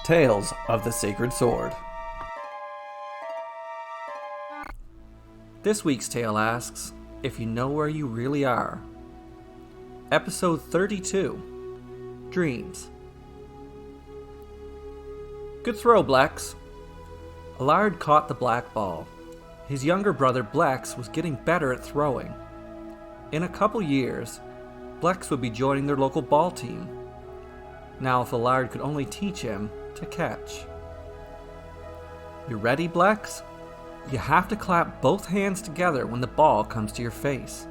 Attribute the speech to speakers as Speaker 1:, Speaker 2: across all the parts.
Speaker 1: Tales of the Sacred Sword. This week's tale asks, if you know where you really are. Episode 32, Dreams. Good throw, Blex. Allard caught the black ball. His younger brother Blex was getting better at throwing. In a couple years, Blex would be joining their local ball team. Now if Allard could only teach him to catch. You ready, Blex? You have to clap both hands together when the ball comes to your face.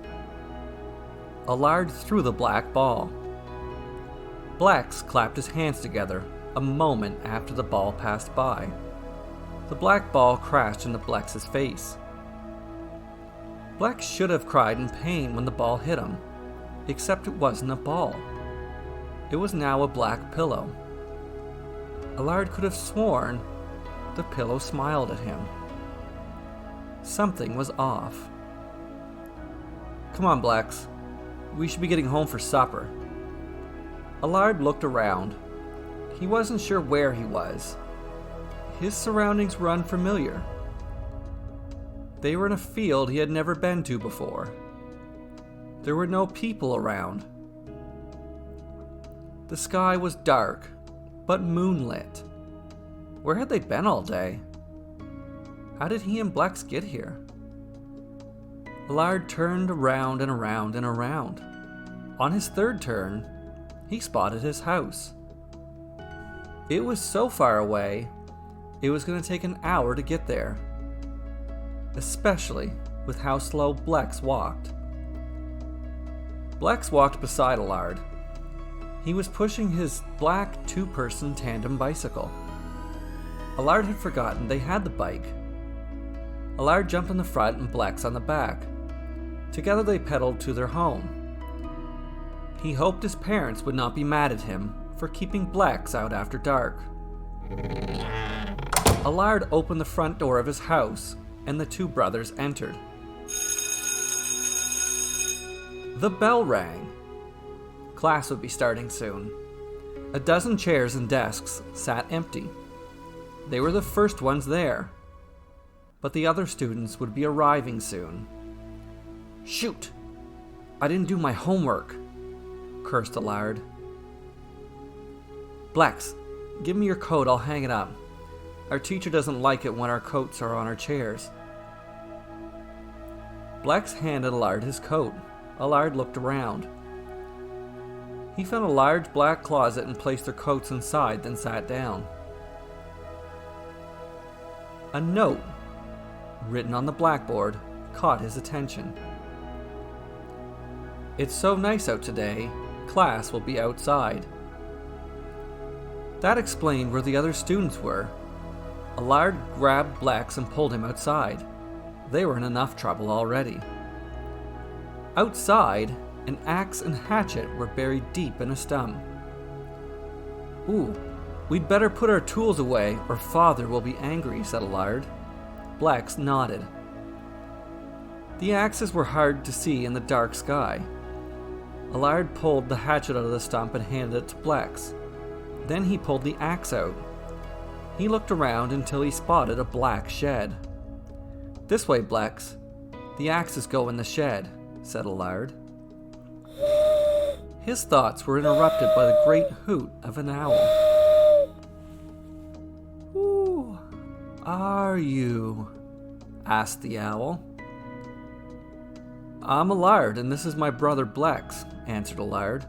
Speaker 1: Allard threw the black ball. Blex clapped his hands together a moment after the ball passed by. The black ball crashed into Blex's face. Blex should have cried in pain when the ball hit him, except it wasn't a ball. It was now a black pillow. Allard could have sworn the pillow smiled at him. Something was off. Come on, Blex. We should be getting home for supper. Allard looked around. He wasn't sure where he was. His surroundings were unfamiliar. They were in a field he had never been to before. There were no people around. The sky was dark, but moonlit. Where had they been all day? How did he and Blex get here? Allard turned around and around and around. On his third turn, he spotted his house. It was so far away, it was going to take an hour to get there, especially with how slow Blex walked. Blex walked beside Allard. He was pushing his black two-person tandem bicycle. Allard had forgotten they had the bike. Allard jumped on the front and Blex on the back. Together they pedaled to their home. He hoped his parents would not be mad at him for keeping Blex out after dark. Allard opened the front door of his house and the two brothers entered. The bell rang. Class would be starting soon. A dozen chairs and desks sat empty. They were the first ones there, but the other students would be arriving soon. Shoot! I didn't do my homework, cursed Allard. Blex, give me your coat, I'll hang it up. Our teacher doesn't like it when our coats are on our chairs. Blex handed Allard his coat. Allard looked around. He found a large black closet and placed their coats inside, then sat down. A note, written on the blackboard, caught his attention. It's so nice out today, class will be outside. That explained where the other students were. Allard grabbed Blex and pulled him outside. They were in enough trouble already. Outside, an axe and hatchet were buried deep in a stump. Ooh, we'd better put our tools away or Father will be angry, said Allard. Blex nodded. The axes were hard to see in the dark sky. Allard pulled the hatchet out of the stump and handed it to Blex. Then he pulled the axe out. He looked around until he spotted a black shed. This way, Blex. The axes go in the shed, said Allard. His thoughts were interrupted by the great hoot of an owl. Who are you? Asked the owl. I'm Allard, and this is my brother Blex, answered Allard.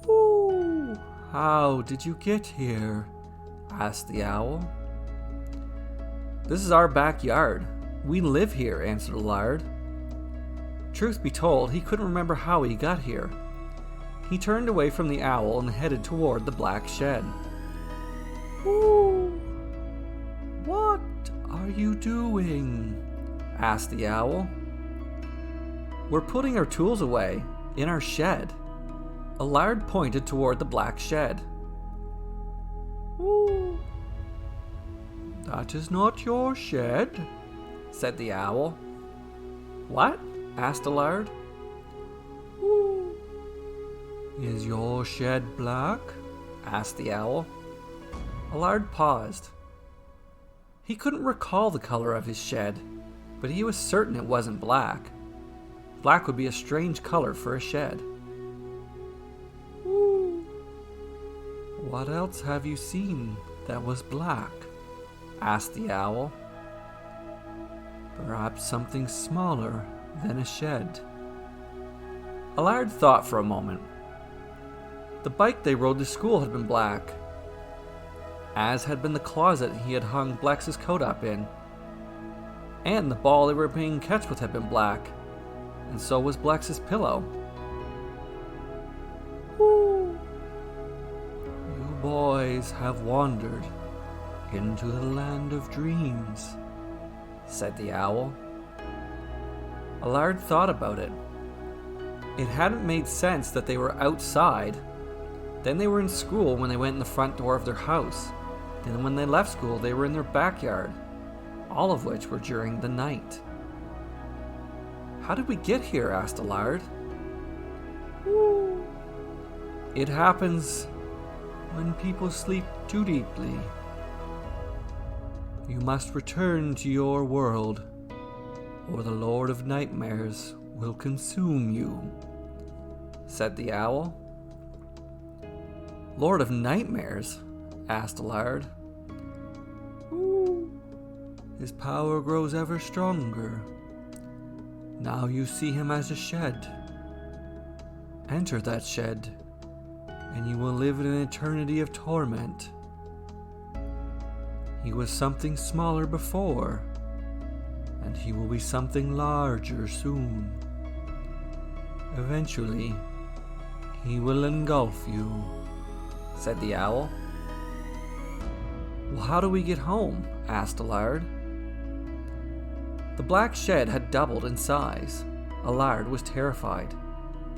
Speaker 1: Ooh, how did you get here? Asked the owl. This is our backyard. We live here, answered Allard. Truth be told, he couldn't remember how he got here. He turned away from the owl and headed toward the black shed. Ooh, what are you doing? Asked the owl. We're putting our tools away, in our shed. Allard pointed toward the black shed. Ooh, that is not your shed, said the owl. What? Asked Allard. Ooh, Is your shed black? Asked the owl. Allard paused. He couldn't recall the color of his shed, but he was certain it wasn't black. Black would be a strange color for a shed. "Ooh. What else have you seen that was black?" asked the owl. "Perhaps something smaller than a shed." Allard thought for a moment. The bike they rode to school had been black, as had been the closet he had hung Blex's coat up in. And the ball they were playing catch with had been black, and so was Blex's pillow. "Ooh. You boys have wandered into the land of dreams," said the owl. Allard thought about it. It hadn't made sense that they were outside. Then they were in school when they went in the front door of their house. Then when they left school, they were in their backyard, all of which were during the night. "How did we get here?" asked Allard. "Ooh. It happens when people sleep too deeply. You must return to your world, or the Lord of Nightmares will consume you," said the owl. "Lord of Nightmares?" asked Allard. "Ooh. His power grows ever stronger. Now you see him as a shed. Enter that shed, and you will live in an eternity of torment. He was something smaller before, and he will be something larger soon. Eventually, he will engulf you," said the owl. "Well, how do we get home?" asked Allard. The black shed had doubled in size. Allard was terrified,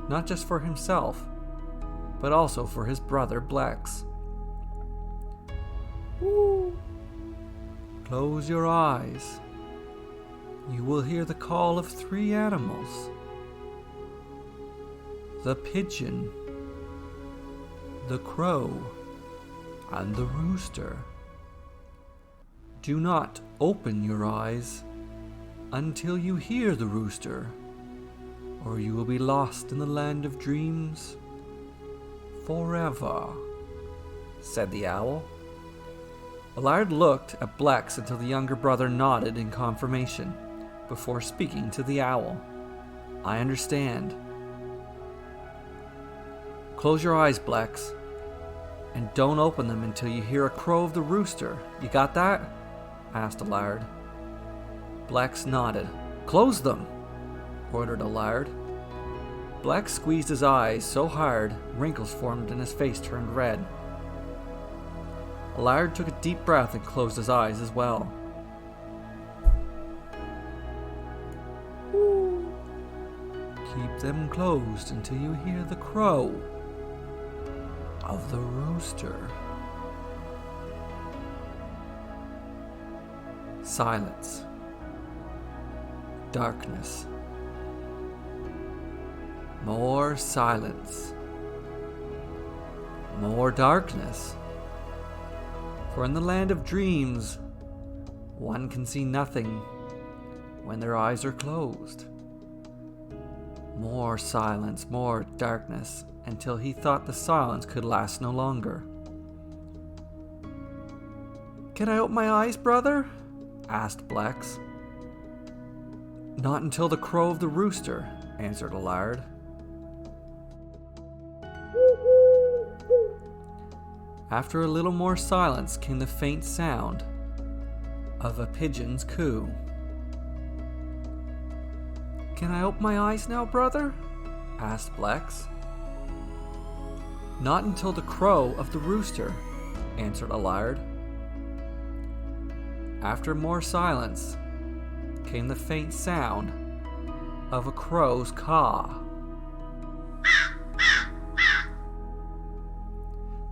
Speaker 1: not just for himself, but also for his brother Blex. "Ooh. Close your eyes. You will hear the call of 3 animals. The pigeon, the crow, and the rooster. Do not open your eyes until you hear the rooster, or you will be lost in the land of dreams forever," said the owl. Allard looked at Blex until the younger brother nodded in confirmation, before speaking to the owl. "I understand. Close your eyes, Blex, and don't open them until you hear a crow of the rooster. You got that?" asked Allard. Blex nodded. "Close them," ordered Allard. Blex squeezed his eyes so hard, wrinkles formed and his face turned red. Allard took a deep breath and closed his eyes as well. "Ooh. Keep them closed until you hear the crow of the rooster." Silence. Darkness. More silence. More darkness. For in the land of dreams, one can see nothing when their eyes are closed. More silence, more darkness, until he thought the silence could last no longer. "Can I open my eyes, brother?" asked Blex. "Not until the crow of the rooster," answered Allard. After a little more silence came the faint sound of a pigeon's coo. "Can I open my eyes now, brother?" asked Blex. "Not until the crow of the rooster," answered Allard. After more silence came the faint sound of a crow's caw.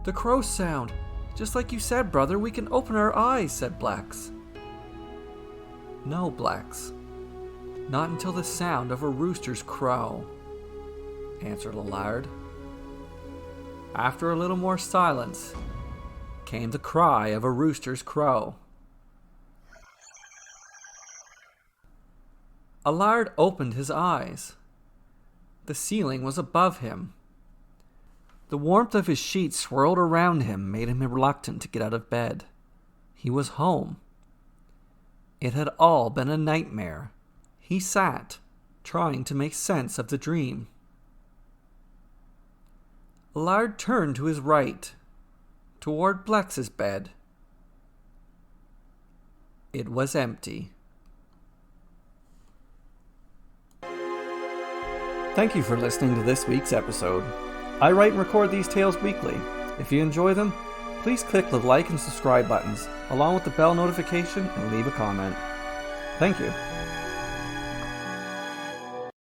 Speaker 1: "The crow sound! Just like you said, brother, we can open our eyes," said Blex. "No, Blex. Not until the sound of a rooster's crow," answered Allard. After a little more silence came the cry of a rooster's crow. Allard opened his eyes. The ceiling was above him. The warmth of his sheets swirled around him made him reluctant to get out of bed. He was home. It had all been a nightmare. He sat, trying to make sense of the dream. Allard turned to his right, toward Blex's bed. It was empty. Thank you for listening to this week's episode. I write and record these tales weekly. If you enjoy them, please click the like and subscribe buttons, along with the bell notification, and leave a comment. Thank you.